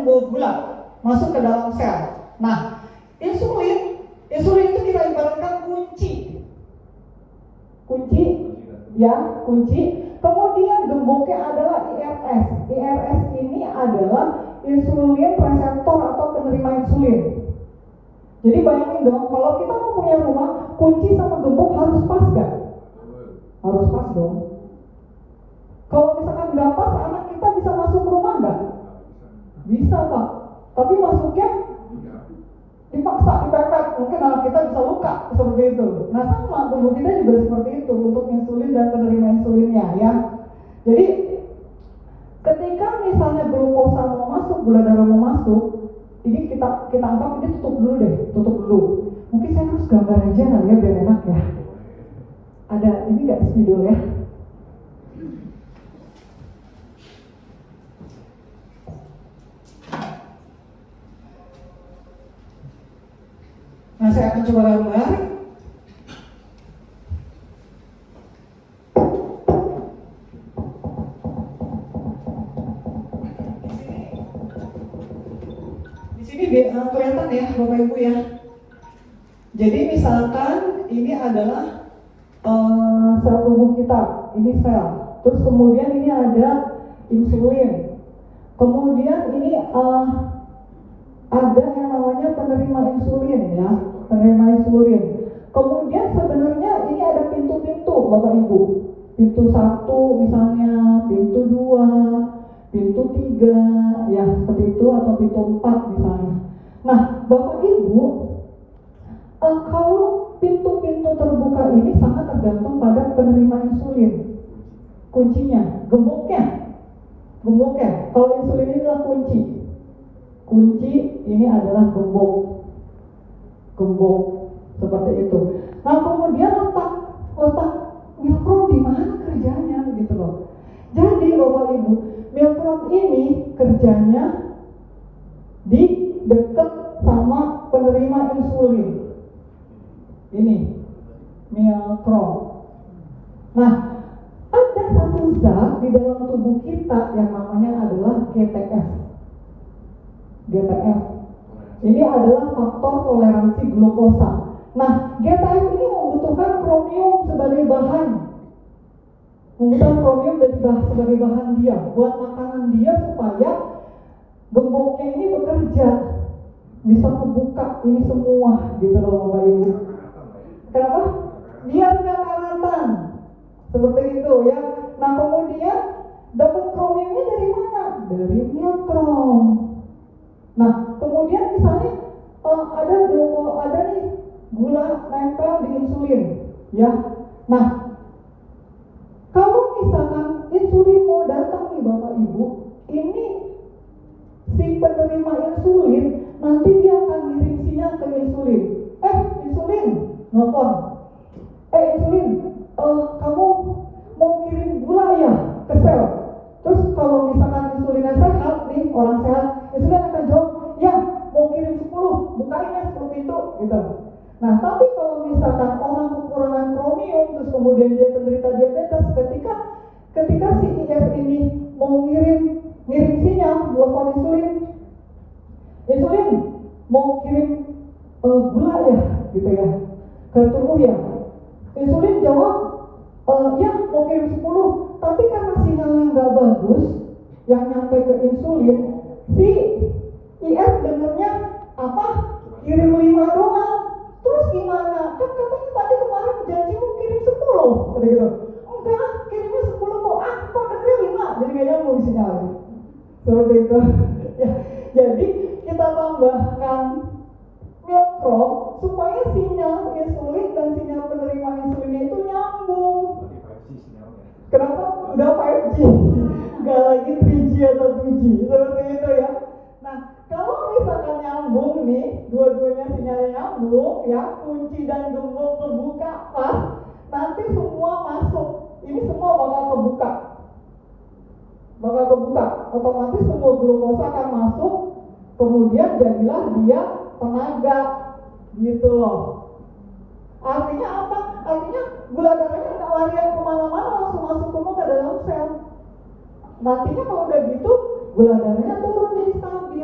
membawa gula masuk ke dalam sel. Nah, insulin itu kita ibaratkan kunci, ya, kunci. Kemudian gemboknya adalah IRS. IRS ini adalah insulin reseptor atau penerima insulin. Jadi bayangin dong, kalau kita mau punya rumah, kunci sama gembok harus pas gak? Harus pas dong. Kalau misalkan nggak pas, anak kita bisa masuk rumah nggak? Bisa Pak, tapi masuknya dipaksa, dipepet, mungkin anak kita bisa luka seperti itu. Nah sama, tubuh kita juga seperti itu untuk insulin dan penerima insulinnya ya. Jadi ketika misalnya glukosa mau masuk, gula darah mau masuk, ini kita anggap ini tutup dulu. Mungkin saya harus gambar aja kali ya biar enak ya. Ada ini nggak spidol ya? Nah, saya akan coba gambar. Di sini kelihatan ya, Bapak Ibu ya. Jadi misalkan ini adalah sel tubuh kita, ini sel. Terus kemudian ini ada insulin. Kemudian ini ada yang namanya penerima insulin ya, penerima insulin. Kemudian sebenarnya ini ada pintu-pintu Bapak Ibu. Pintu 1 misalnya, pintu 2, pintu 3 ya seperti itu, atau pintu 4 misalnya. Nah Bapak Ibu, kalau pintu-pintu terbuka ini sangat tergantung pada penerima insulin. Kuncinya, gemboknya. Kalau insulin ini adalah kunci ini adalah gembok seperti itu. Nah kemudian letak milkrom di mana kerjanya gitu loh. Jadi Bapak Ibu, milkrom ini kerjanya di dekat sama penerima insulin. Ini milkrom. Nah ada satu zat di dalam tubuh kita yang namanya adalah GTF. Ini adalah faktor toleransi glukosa. Nah, GTF ini membutuhkan kromium sebagai bahan. Sebagai bahan dia buat makanan dia supaya gemboknya ini bekerja, bisa kebuka ini semua gitu loh Bapak Ibu. Kenapa? Biar nggak karatan. Seperti itu ya. Nah, kemudian dapat kromiumnya dari mana? Dari milkrom. Nah, kemudian misalnya ada nih gula nempel di insulin, ya. Nah, kalau misalkan insulin mau datang nih Bapak Ibu, ini si penerima insulin nanti dia akan ngirim sinyal ke insulin. Insulin, nelfon. Insulin, kamu mau kirim gula ya ke sel? Terus kalau misalkan insulinnya sehat nih, orang sehat, insulin akan jawab, ya mau kirim 10, bukain ya 10 pintu gitu. Nah tapi kalau misalkan orang kekurangan kromium, terus kemudian dia penderita diabetes, ketika si IF ini mau ngirim sinyal buat insulin mau kirim gula ya gitu ya ke tubuh ya, insulin jawab ya mau kirim 10, tapi karena sinyalnya nggak bagus yang nyampe ke insulin, si IF dengernya apa? Kirim 5 doang. Terus gimana? Kan katanya tadi kemarin janji mau kirim 10 gitu. Enggak, kirimnya 10 kok dengernya 5, jadi nggak nyambung sinyalnya. Seperti itu. Ya, jadi kita tambahkan milkrom supaya sinyal insulin dan sinyal penerima insulinnya itu nyambung. Kenapa? Udah 5G, nggak lagi 3G atau 2G, seperti itu ya. Nah, kalau misalkan nyambung nih, dua-duanya sinyalnya nyambung ya, kunci dan gembok terbuka pas, nanti semua masuk. Ini semua bakal kebuka. Otomatis semua glukosa akan masuk, kemudian jadilah dia tenaga gitu loh. Artinya apa? Artinya gula darahnya nggak larian kemana-mana, langsung masuk semua ke dalam sel. Nantinya kalau udah gitu, gula darahnya turun jadi stabil.